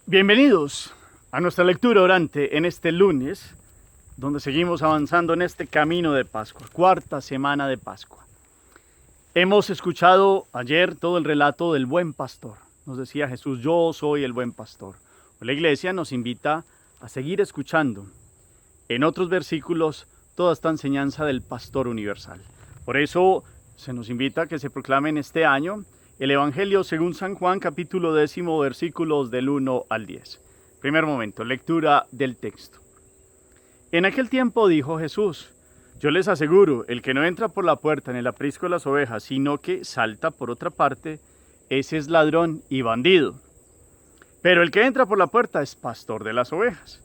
Bienvenidos a nuestra lectura orante en este lunes, donde seguimos avanzando en este camino de Pascua, cuarta semana de Pascua. Hemos escuchado ayer todo el relato del buen pastor. Nos decía Jesús, yo soy el buen pastor. La iglesia nos invita a seguir escuchando en otros versículos toda esta enseñanza del pastor universal. Por eso se nos invita a que se proclame en este año el Evangelio según San Juan, capítulo 10, versículos del 1 al 10. Primer momento, lectura del texto. En aquel tiempo dijo Jesús, yo les aseguro, el que no entra por la puerta en el aprisco de las ovejas, sino que salta por otra parte, ese es ladrón y bandido. Pero el que entra por la puerta es pastor de las ovejas.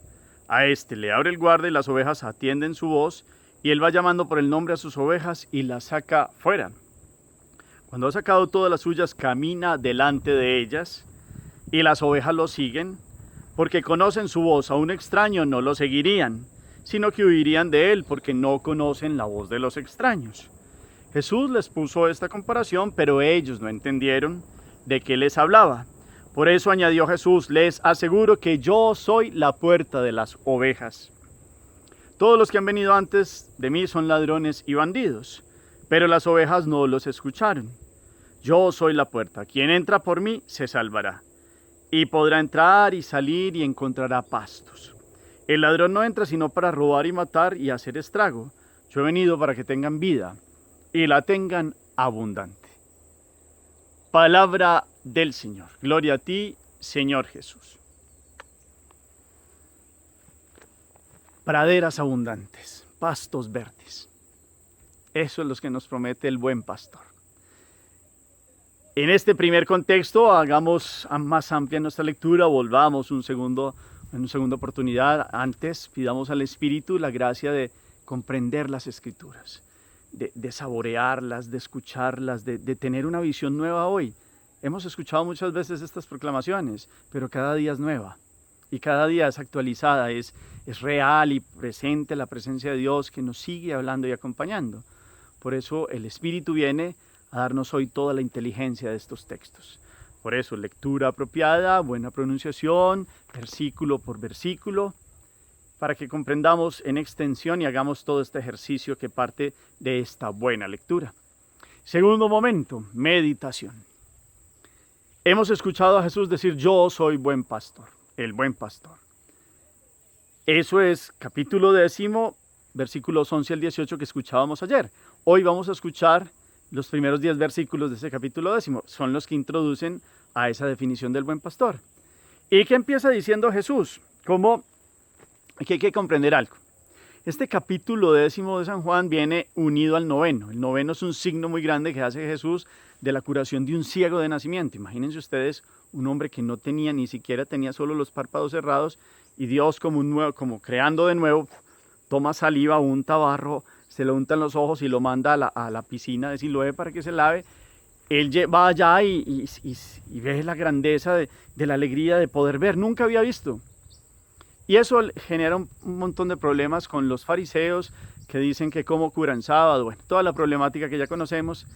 A este le abre el guarda y las ovejas atienden su voz, y él va llamando por el nombre a sus ovejas y las saca fuera. Cuando ha sacado todas las suyas, camina delante de ellas, y las ovejas lo siguen, porque conocen su voz. A un extraño no lo seguirían, sino que huirían de él, porque no conocen la voz de los extraños. Jesús les puso esta comparación, pero ellos no entendieron de qué les hablaba. Por eso añadió Jesús, les aseguro que yo soy la puerta de las ovejas. Todos los que han venido antes de mí son ladrones y bandidos, pero las ovejas no los escucharon. Yo soy la puerta, quien entra por mí se salvará, y podrá entrar y salir y encontrará pastos. El ladrón no entra sino para robar y matar y hacer estrago. Yo he venido para que tengan vida y la tengan abundante. Palabra del Señor. Gloria a ti, Señor Jesús. Praderas abundantes, pastos verdes. Eso es lo que nos promete el buen pastor. En este primer contexto, hagamos más amplia nuestra lectura, volvamos en una segunda oportunidad. Antes, pidamos al Espíritu la gracia de comprender las Escrituras, de saborearlas, de escucharlas, de tener una visión nueva hoy. Hemos escuchado muchas veces estas proclamaciones, pero cada día es nueva y cada día es actualizada, es real y presente la presencia de Dios que nos sigue hablando y acompañando. Por eso el Espíritu viene a darnos hoy toda la inteligencia de estos textos. Por eso, lectura apropiada, buena pronunciación, versículo por versículo, para que comprendamos en extensión y hagamos todo este ejercicio que parte de esta buena lectura. Segundo momento, meditación. Hemos escuchado a Jesús decir, yo soy buen pastor, el buen pastor. Eso es capítulo 10, versículos 11 al 18 que escuchábamos ayer. Hoy vamos a escuchar los primeros 10 versículos de ese capítulo 10, son los que introducen a esa definición del buen pastor. ¿Y qué empieza diciendo Jesús? Como aquí hay que comprender algo. Este capítulo 10 de San Juan viene unido al noveno. El noveno es un signo muy grande que hace Jesús de la curación de un ciego de nacimiento. Imagínense ustedes un hombre que no tenía, ni siquiera tenía solo los párpados cerrados, y Dios como creando de nuevo, toma saliva, unta barro, se lo unta en los ojos y lo manda a la piscina de Siloé para que se lave. Él va allá y ve la grandeza de la alegría de poder ver. Nunca había visto. Y eso genera un montón de problemas con los fariseos que dicen que cómo curan sábado. Bueno, toda la problemática que ya conocemos.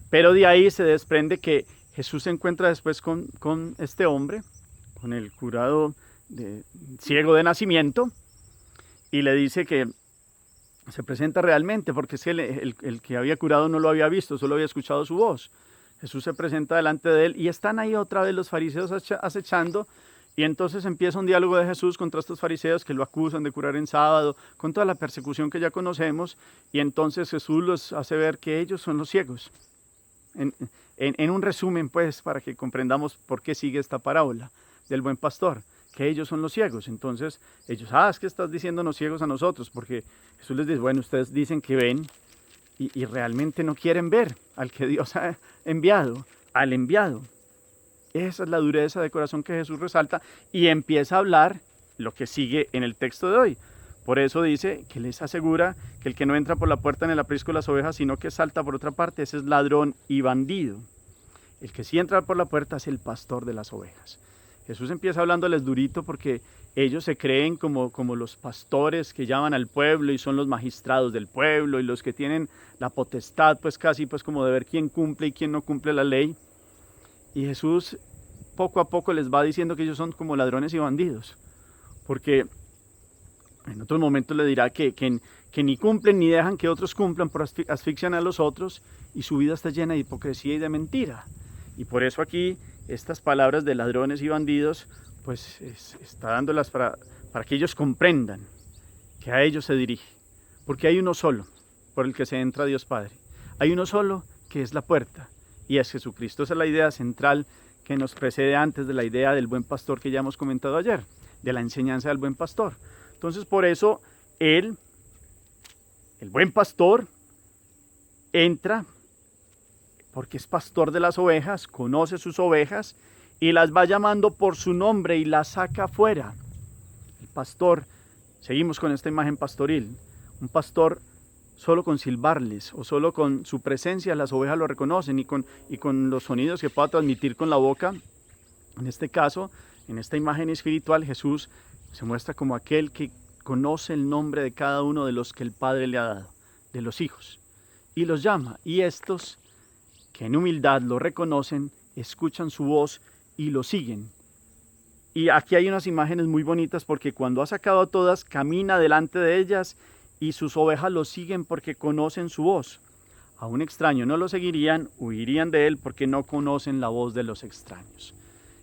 Pero de ahí se desprende que Jesús se encuentra después con este hombre, con el curado ciego de nacimiento, y le dice que se presenta realmente, porque es que el que había curado no lo había visto, solo había escuchado su voz. Jesús se presenta delante de él y están ahí otra vez los fariseos acechando, y entonces empieza un diálogo de Jesús contra estos fariseos que lo acusan de curar en sábado, con toda la persecución que ya conocemos, y entonces Jesús los hace ver que ellos son los ciegos. En un resumen, pues, para que comprendamos por qué sigue esta parábola del buen pastor, que ellos son los ciegos. Entonces ellos, es que estás diciéndonos ciegos a nosotros, porque Jesús les dice, bueno, ustedes dicen que ven y realmente no quieren ver al que Dios ha enviado, al enviado. Esa es la dureza de corazón que Jesús resalta y empieza a hablar lo que sigue en el texto de hoy. Por eso dice que les asegura que el que no entra por la puerta en el aprisco de las ovejas, sino que salta por otra parte, ese es ladrón y bandido. El que sí entra por la puerta es el pastor de las ovejas. Jesús empieza hablándoles durito porque ellos se creen como los pastores que llaman al pueblo y son los magistrados del pueblo y los que tienen la potestad, pues casi pues como de ver quién cumple y quién no cumple la ley. Y Jesús poco a poco les va diciendo que ellos son como ladrones y bandidos, porque en otros momentos le dirá que ni cumplen ni dejan que otros cumplan, por asfixian a los otros, y su vida está llena de hipocresía y de mentira. Y por eso aquí estas palabras de ladrones y bandidos, pues está dándolas para que ellos comprendan que a ellos se dirige. Porque hay uno solo por el que se entra a Dios Padre. Hay uno solo que es la puerta, y es Jesucristo. Esa es la idea central que nos precede antes de la idea del buen pastor que ya hemos comentado ayer, de la enseñanza del buen pastor. Entonces por eso él, el buen pastor, entra porque es pastor de las ovejas, conoce sus ovejas y las va llamando por su nombre y las saca afuera. El pastor, seguimos con esta imagen pastoril, un pastor solo con silbarles o solo con su presencia las ovejas lo reconocen y con los sonidos que pueda transmitir con la boca. En este caso, en esta imagen espiritual, Jesús se muestra como aquel que conoce el nombre de cada uno de los que el Padre le ha dado, de los hijos, y los llama. Y estos, que en humildad lo reconocen, escuchan su voz y lo siguen. Y aquí hay unas imágenes muy bonitas porque cuando ha sacado a todas, camina delante de ellas y sus ovejas lo siguen porque conocen su voz. A un extraño no lo seguirían, huirían de él porque no conocen la voz de los extraños.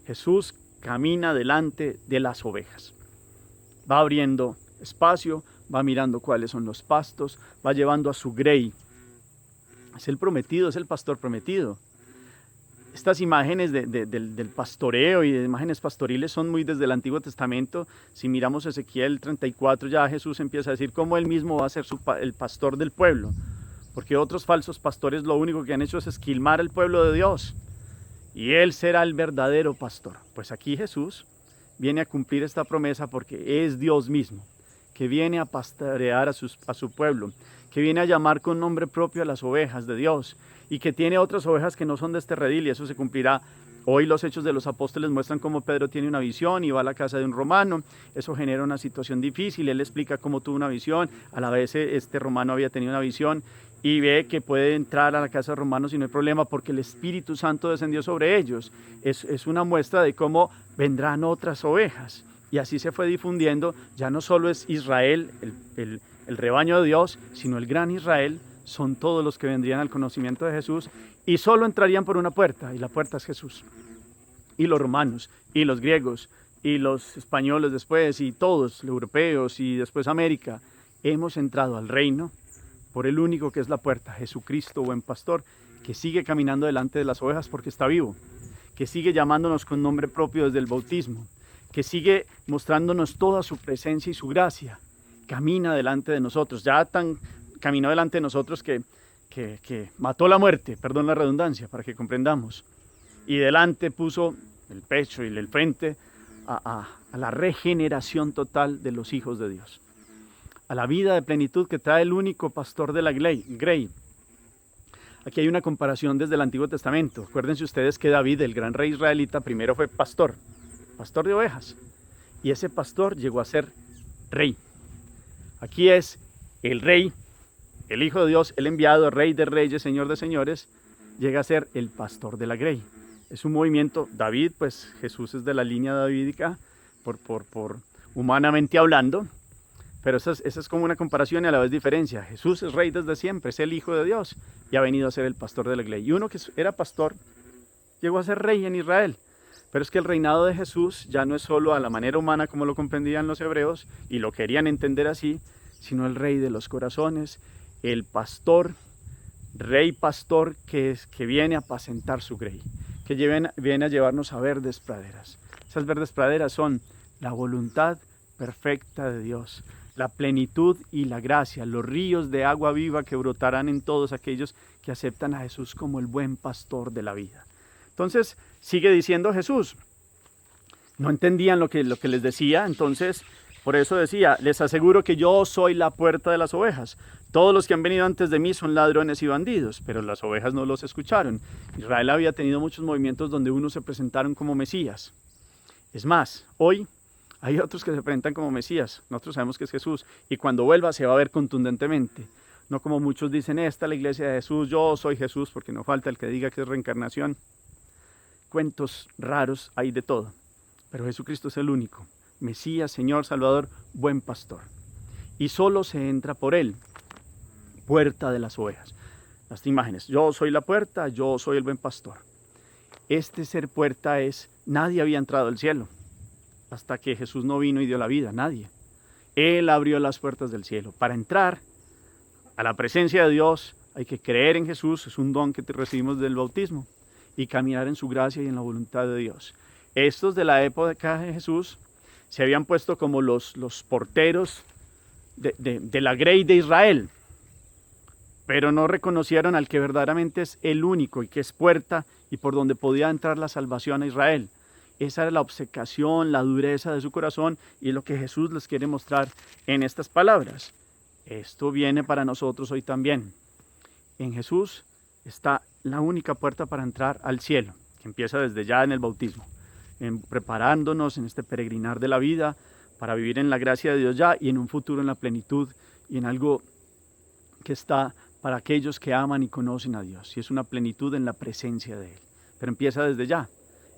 Jesús camina delante de las ovejas. Va abriendo espacio, va mirando cuáles son los pastos, va llevando a su grey. Es el prometido, es el pastor prometido. Estas imágenes del pastoreo y de imágenes pastoriles son muy desde el Antiguo Testamento. Si miramos Ezequiel 34, ya Jesús empieza a decir cómo él mismo va a ser el pastor del pueblo. Porque otros falsos pastores lo único que han hecho es esquilmar al pueblo de Dios. Y él será el verdadero pastor. Pues aquí Jesús viene a cumplir esta promesa porque es Dios mismo, que viene a pastorear a su pueblo, que viene a llamar con nombre propio a las ovejas de Dios y que tiene otras ovejas que no son de este redil, y eso se cumplirá. Hoy los Hechos de los Apóstoles muestran cómo Pedro tiene una visión y va a la casa de un romano. Eso genera una situación difícil. Él explica cómo tuvo una visión. A la vez este romano había tenido una visión y ve que puede entrar a la casa de romanos y no hay problema porque el Espíritu Santo descendió sobre ellos. Es una muestra de cómo vendrán otras ovejas. Y así se fue difundiendo. Ya no solo es Israel, el rebaño de Dios, sino el gran Israel. Son todos los que vendrían al conocimiento de Jesús y solo entrarían por una puerta, y la puerta es Jesús. Y los romanos, y los griegos, y los españoles después, y todos, los europeos, y después América, hemos entrado al reino por el único que es la puerta, Jesucristo, buen pastor, que sigue caminando delante de las ovejas porque está vivo, que sigue llamándonos con nombre propio desde el bautismo, que sigue mostrándonos toda su presencia y su gracia, camina delante de nosotros, caminó delante de nosotros que mató la muerte, perdón la redundancia, para que comprendamos. Y delante puso el pecho y el frente a la regeneración total de los hijos de Dios. A la vida de plenitud que trae el único pastor de la grey. Aquí hay una comparación desde el Antiguo Testamento. Acuérdense ustedes que David, el gran rey israelita, primero fue pastor de ovejas. Y ese pastor llegó a ser rey. Aquí es el rey, el Hijo de Dios, el enviado, Rey de reyes, Señor de señores, llega a ser el pastor de la grey. Es un movimiento, David, pues Jesús es de la línea davídica, por humanamente hablando, pero esa es como una comparación y a la vez diferencia. Jesús es rey desde siempre, es el Hijo de Dios y ha venido a ser el pastor de la grey. Y uno que era pastor llegó a ser rey en Israel. Pero es que el reinado de Jesús ya no es solo a la manera humana como lo comprendían los hebreos y lo querían entender así, sino el rey de los corazones, el pastor, rey pastor que viene a apacentar su grey, que viene a llevarnos a verdes praderas. Esas verdes praderas son la voluntad perfecta de Dios, la plenitud y la gracia, los ríos de agua viva que brotarán en todos aquellos que aceptan a Jesús como el buen pastor de la vida. Entonces sigue diciendo Jesús, no entendían lo que les decía, entonces por eso decía, les aseguro que yo soy la puerta de las ovejas. Todos los que han venido antes de mí son ladrones y bandidos, pero las ovejas no los escucharon. Israel había tenido muchos movimientos donde unos se presentaron como Mesías. Es más, hoy hay otros que se presentan como Mesías. Nosotros sabemos que es Jesús y cuando vuelva se va a ver contundentemente. No como muchos dicen, esta es la iglesia de Jesús, yo soy Jesús, porque no falta el que diga que es reencarnación. cuentos raros hay de todo, pero Jesucristo es el único, Mesías, Señor, Salvador, buen pastor. Y solo se entra por Él, puerta de las ovejas. Las imágenes, yo soy la puerta, yo soy el buen pastor. Este ser puerta es, nadie había entrado al cielo, hasta que Jesús no vino y dio la vida, nadie. Él abrió las puertas del cielo. Para entrar a la presencia de Dios hay que creer en Jesús, es un don que recibimos del bautismo, y caminar en su gracia y en la voluntad de Dios. Estos de la época de Jesús se habían puesto como los porteros de la grey de Israel, pero no reconocieron al que verdaderamente es el único y que es puerta y por donde podía entrar la salvación a Israel. Esa era la obcecación, la dureza de su corazón y es lo que Jesús les quiere mostrar en estas palabras. Esto viene para nosotros hoy también. En Jesús está la única puerta para entrar al cielo, que empieza desde ya en el bautismo, preparándonos en este peregrinar de la vida para vivir en la gracia de Dios ya y en un futuro en la plenitud y en algo que está para aquellos que aman y conocen a Dios. Y es una plenitud en la presencia de Él. Pero empieza desde ya.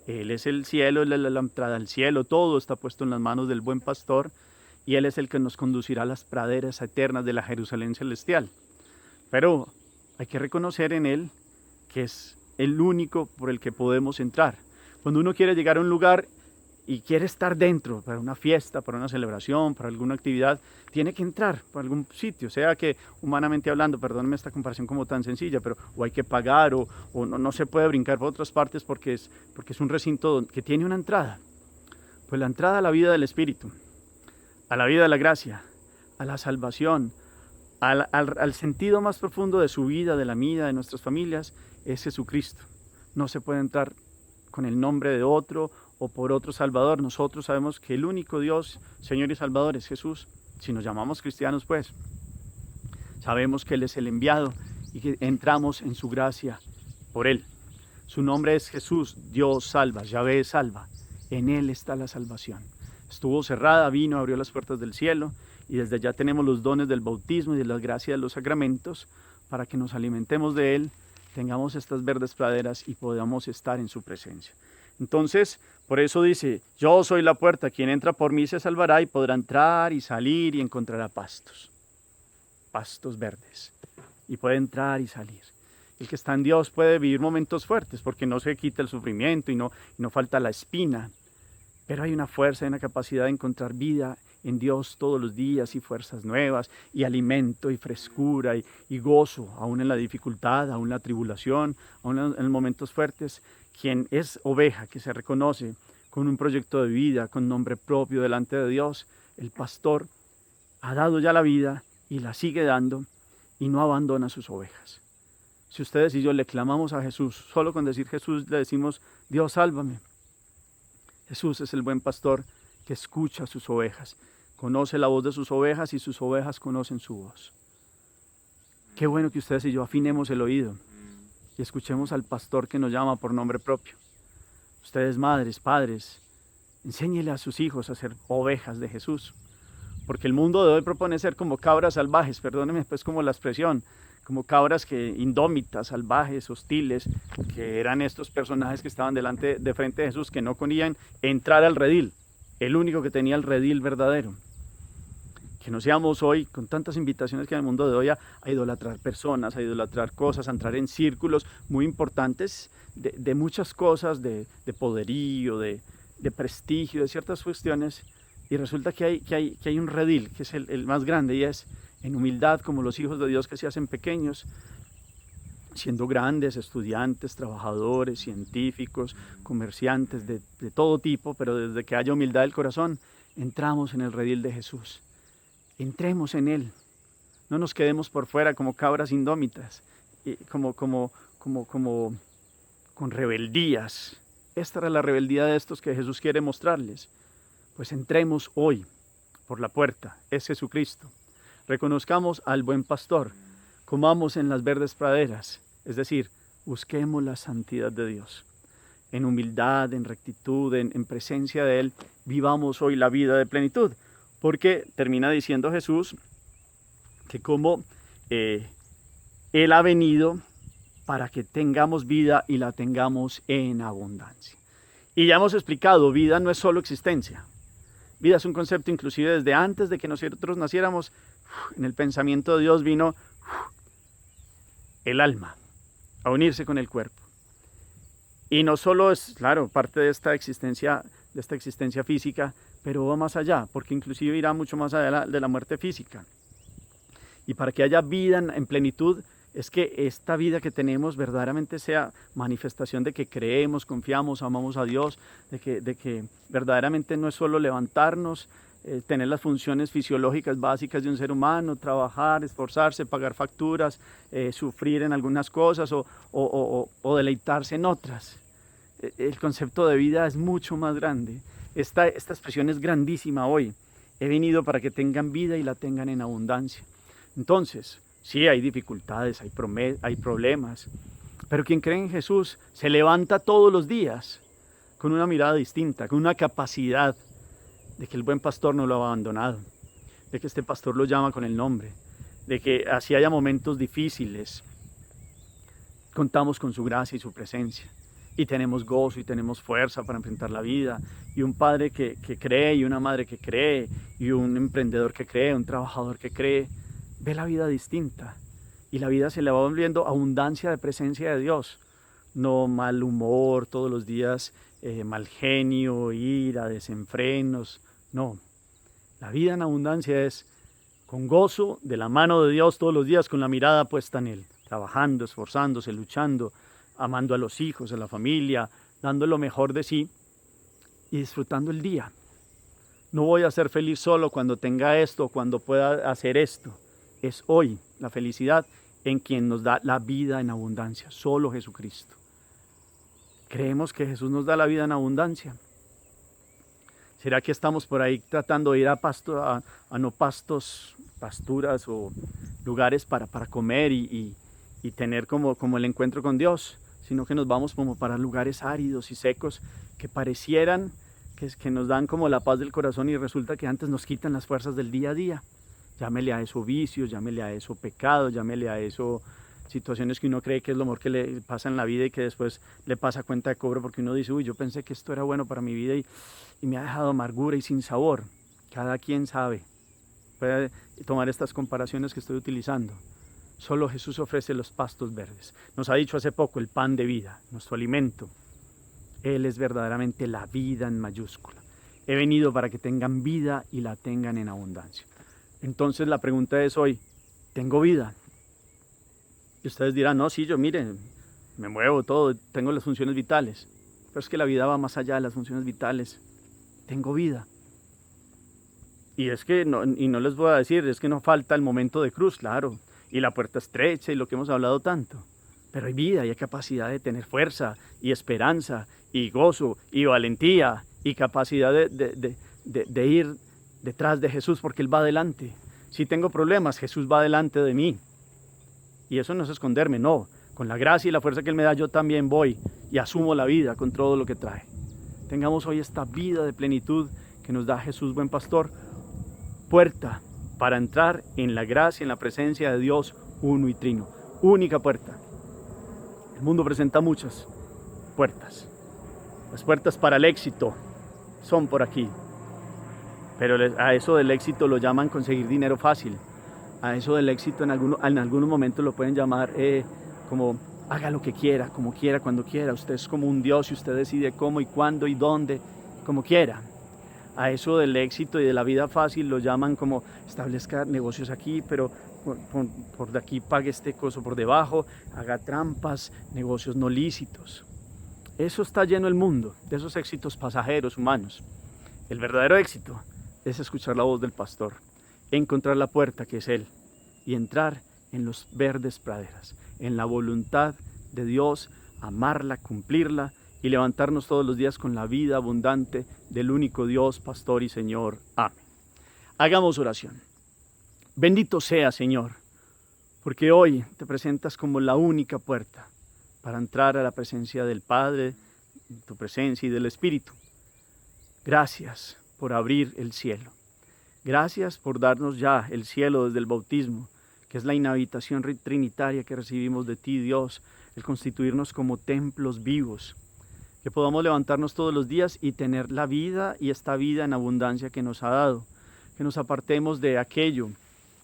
Él es el cielo, Él es la entrada al cielo, todo está puesto en las manos del buen pastor y Él es el que nos conducirá a las praderas eternas de la Jerusalén celestial. Pero hay que reconocer en Él que es el único por el que podemos entrar. Cuando uno quiere llegar a un lugar y quiere estar dentro para una fiesta, para una celebración, para alguna actividad, tiene que entrar por algún sitio, sea que humanamente hablando, perdónenme esta comparación como tan sencilla, pero o hay que pagar o no se puede brincar por otras partes porque es un recinto que tiene una entrada. Pues la entrada a la vida del Espíritu, a la vida de la gracia, a la salvación, al sentido más profundo de su vida, de la mía, de nuestras familias, es Jesucristo. No se puede entrar con el nombre de otro o por otro Salvador. Nosotros sabemos que el único Dios, Señor y Salvador es Jesús. Si nos llamamos cristianos, pues, sabemos que Él es el enviado y que entramos en su gracia por Él. Su nombre es Jesús, Dios salva, Yahvé salva. En Él está la salvación. Estuvo cerrada, vino, abrió las puertas del cielo y desde allá tenemos los dones del bautismo y de la gracia de los sacramentos para que nos alimentemos de Él, tengamos estas verdes praderas y podamos estar en su presencia. Entonces, por eso dice, yo soy la puerta, quien entra por mí se salvará y podrá entrar y salir y encontrará pastos verdes, y puede entrar y salir. El que está en Dios puede vivir momentos fuertes porque no se quita el sufrimiento y no falta la espina, pero hay una fuerza y una capacidad de encontrar vida en Dios todos los días y fuerzas nuevas y alimento y frescura y gozo, aún en la dificultad, aún en la tribulación, aún en los momentos fuertes. Quien es oveja, que se reconoce con un proyecto de vida, con nombre propio delante de Dios, el pastor ha dado ya la vida y la sigue dando y no abandona sus ovejas. Si ustedes y yo le clamamos a Jesús, solo con decir Jesús le decimos, Dios sálvame. Jesús es el buen pastor que escucha a sus ovejas, conoce la voz de sus ovejas y sus ovejas conocen su voz. Qué bueno que ustedes y yo afinemos el oído y escuchemos al pastor que nos llama por nombre propio. Ustedes, madres, padres, enséñele a sus hijos a ser ovejas de Jesús, porque el mundo de hoy propone ser como cabras salvajes, perdónenme pues como la expresión, como cabras indómitas, salvajes, hostiles, que eran estos personajes que estaban de frente de Jesús, que no querían entrar al redil, el único que tenía el redil verdadero. Que no seamos hoy, con tantas invitaciones que hay en el mundo de hoy, a idolatrar personas, a idolatrar cosas, a entrar en círculos muy importantes de muchas cosas, de poderío, de prestigio, de ciertas cuestiones, y resulta que hay un redil, que es el más grande, y es en humildad, como los hijos de Dios que se hacen pequeños, siendo grandes, estudiantes, trabajadores, científicos, comerciantes de todo tipo, pero desde que haya humildad del corazón, entramos en el redil de Jesús. Entremos en Él, no nos quedemos por fuera como cabras indómitas, como con rebeldías. Esta era la rebeldía de estos que Jesús quiere mostrarles. Pues entremos hoy por la puerta, es Jesucristo. Reconozcamos al buen pastor, comamos en las verdes praderas, es decir, busquemos la santidad de Dios. En humildad, en rectitud, en presencia de Él, vivamos hoy la vida de plenitud. Porque termina diciendo Jesús que como Él ha venido para que tengamos vida y la tengamos en abundancia. Y ya hemos explicado, vida no es solo existencia. Vida es un concepto inclusive desde antes de que nosotros naciéramos. En el pensamiento de Dios vino el alma a unirse con el cuerpo. Y no solo es, claro, parte de esta existencia física, pero va más allá, porque inclusive irá mucho más allá de la muerte física. Y para que haya vida en plenitud, es que esta vida que tenemos verdaderamente sea manifestación de que creemos, confiamos, amamos a Dios, de que verdaderamente no es solo levantarnos, tener las funciones fisiológicas básicas de un ser humano, trabajar, esforzarse, pagar facturas, sufrir en algunas cosas o deleitarse en otras. El concepto de vida es mucho más grande. Esta expresión es grandísima hoy. He venido para que tengan vida y la tengan en abundancia. Entonces, sí, hay dificultades, hay problemas, pero quien cree en Jesús se levanta todos los días con una mirada distinta, con una capacidad de que el buen pastor no lo ha abandonado, de que este pastor lo llama con el nombre, de que así haya momentos difíciles, contamos con su gracia y su presencia, y tenemos gozo y tenemos fuerza para enfrentar la vida, y un padre que cree, y una madre que cree, y un emprendedor que cree, un trabajador que cree, ve la vida distinta, y la vida se le va volviendo abundancia de presencia de Dios, no mal humor todos los días, mal genio, ira, desenfrenos, no. La vida en abundancia es con gozo, de la mano de Dios todos los días, con la mirada puesta en Él, trabajando, esforzándose, luchando, amando a los hijos, a la familia, dando lo mejor de sí y disfrutando el día. No voy a ser feliz solo cuando tenga esto, cuando pueda hacer esto. Es hoy la felicidad en quien nos da la vida en abundancia, solo Jesucristo. ¿Creemos que Jesús nos da la vida en abundancia? ¿Será que estamos por ahí tratando de ir a pasturas o lugares para comer y tener como el encuentro con Dios? Sino que nos vamos como para lugares áridos y secos que parecieran que nos dan como la paz del corazón y resulta que antes nos quitan las fuerzas del día a día. Llámele a eso vicios, llámele a eso pecado, llámele a eso situaciones que uno cree que es lo mejor que le pasa en la vida y que después le pasa cuenta de cobro porque uno dice, uy, yo pensé que esto era bueno para mi vida y me ha dejado amargura y sin sabor. Cada quien sabe, puede tomar estas comparaciones que estoy utilizando. Solo Jesús ofrece los pastos verdes. Nos ha dicho hace poco el pan de vida, nuestro alimento. Él es verdaderamente la vida en mayúscula. He venido para que tengan vida y la tengan en abundancia. Entonces la pregunta es hoy, ¿tengo vida? Y ustedes dirán, no, sí, yo miren, me muevo todo, tengo las funciones vitales. Pero es que la vida va más allá de las funciones vitales. Tengo vida. Y es que, no les voy a decir, es que no falta el momento de cruz, claro. Y la puerta estrecha y lo que hemos hablado tanto. Pero hay vida y hay capacidad de tener fuerza y esperanza y gozo y valentía y capacidad de ir detrás de Jesús porque Él va adelante. Si tengo problemas, Jesús va delante de mí. Y eso no es esconderme, no. Con la gracia y la fuerza que Él me da, yo también voy y asumo la vida con todo lo que trae. Tengamos hoy esta vida de plenitud que nos da Jesús, buen pastor, puerta para entrar en la gracia, en la presencia de Dios uno y trino. Única puerta. El mundo presenta muchas puertas. Las puertas para el éxito son por aquí. Pero a eso del éxito lo llaman conseguir dinero fácil. A eso del éxito en algunos momentos lo pueden llamar como haga lo que quiera, como quiera, cuando quiera. Usted es como un Dios y usted decide cómo y cuándo y dónde, como quiera. A eso del éxito y de la vida fácil lo llaman como establezca negocios aquí, pero por de aquí pague este coso por debajo, haga trampas, negocios no lícitos. Eso está lleno el mundo, de esos éxitos pasajeros humanos. El verdadero éxito es escuchar la voz del pastor, encontrar la puerta que es Él y entrar en los verdes praderas, en la voluntad de Dios, amarla, cumplirla y levantarnos todos los días con la vida abundante del único Dios, pastor y Señor. Amén. Hagamos oración. Bendito sea, Señor, porque hoy te presentas como la única puerta para entrar a la presencia del Padre, tu presencia y del Espíritu. Gracias por abrir el cielo. Gracias por darnos ya el cielo desde el bautismo, que es la inhabitación trinitaria que recibimos de ti, Dios, el constituirnos como templos vivos, que podamos levantarnos todos los días y tener la vida y esta vida en abundancia que nos ha dado, que nos apartemos de aquello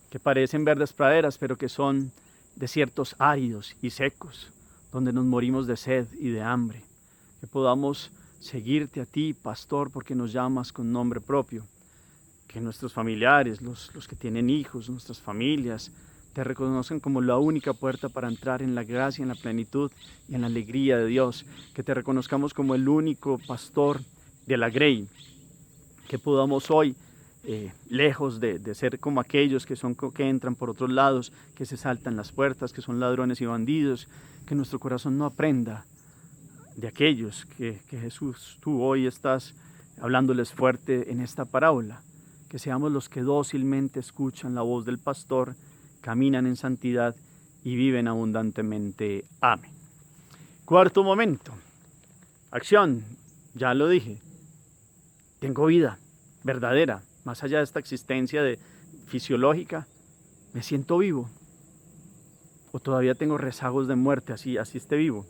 que parecen verdes praderas, pero que son desiertos áridos y secos, donde nos morimos de sed y de hambre, que podamos seguirte a ti, pastor, porque nos llamas con nombre propio, que nuestros familiares, los que tienen hijos, nuestras familias, te reconocen como la única puerta para entrar en la gracia, en la plenitud y en la alegría de Dios, que te reconozcamos como el único pastor de la grey, que podamos hoy, lejos de ser como aquellos que entran por otros lados, que se saltan las puertas, que son ladrones y bandidos, que nuestro corazón no aprenda de aquellos que Jesús, tú hoy estás hablándoles fuerte en esta parábola, que seamos los que dócilmente escuchan la voz del pastor, caminan en santidad y viven abundantemente. Amén. Cuarto momento, acción, ya lo dije, tengo vida verdadera, más allá de esta existencia fisiológica, me siento vivo, o todavía tengo rezagos de muerte, así esté vivo,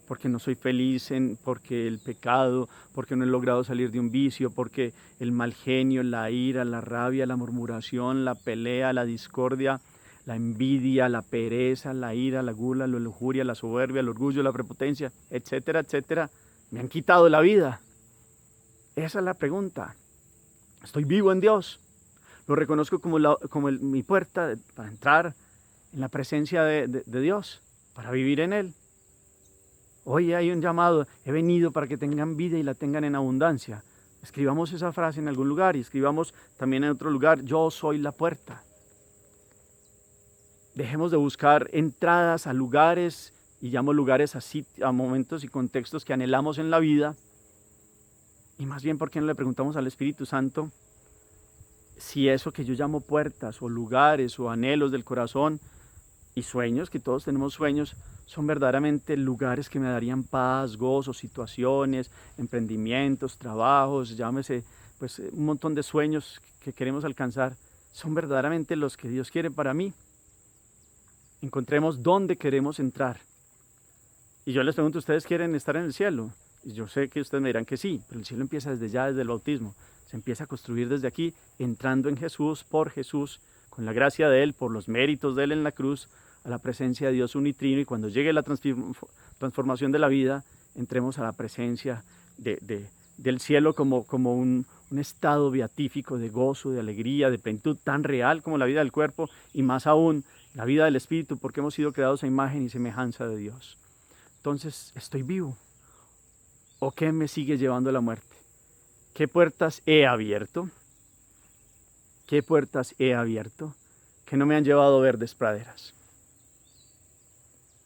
porque no soy feliz, porque el pecado, porque no he logrado salir de un vicio, porque el mal genio, la ira, la rabia, la murmuración, la pelea, la discordia, la envidia, la pereza, la ira, la gula, la lujuria, la soberbia, el orgullo, la prepotencia, etcétera, etcétera, me han quitado la vida. Esa es la pregunta. Estoy vivo en Dios. Lo reconozco como mi puerta para entrar en la presencia de Dios, para vivir en Él. Hoy hay un llamado, he venido para que tengan vida y la tengan en abundancia. Escribamos esa frase en algún lugar y escribamos también en otro lugar, yo soy la puerta. Dejemos de buscar entradas a lugares, y llamo lugares a momentos y contextos que anhelamos en la vida, y más bien, ¿por qué no le preguntamos al Espíritu Santo si eso que yo llamo puertas o lugares o anhelos del corazón y sueños, que todos tenemos sueños, son verdaderamente lugares que me darían paz, gozo, situaciones, emprendimientos, trabajos, llámese, pues un montón de sueños que queremos alcanzar, son verdaderamente los que Dios quiere para mí? Encontremos dónde queremos entrar. Y yo les pregunto, ¿ustedes quieren estar en el cielo? Y yo sé que ustedes me dirán que sí, pero el cielo empieza desde ya, desde el bautismo. Se empieza a construir desde aquí, entrando en Jesús, por Jesús, con la gracia de Él, por los méritos de Él en la cruz, a la presencia de Dios unitrino, y cuando llegue la transformación de la vida, entremos a la presencia del cielo como un estado beatífico de gozo, de alegría, de plenitud, tan real como la vida del cuerpo, y más aún la vida del espíritu, porque hemos sido creados a imagen y semejanza de Dios. Entonces, ¿estoy vivo? ¿O qué me sigue llevando a la muerte? ¿Qué puertas he abierto? ¿Qué puertas he abierto que no me han llevado a verdes praderas?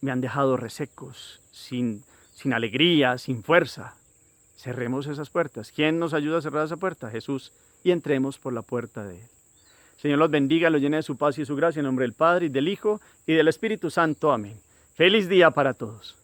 Me han dejado resecos, sin alegría, sin fuerza. Cerremos esas puertas. ¿Quién nos ayuda a cerrar esa puerta? Jesús. Y entremos por la puerta de Él. Señor los bendiga, los llene de su paz y su gracia en nombre del Padre, y del Hijo, y del Espíritu Santo. Amén. Feliz día para todos.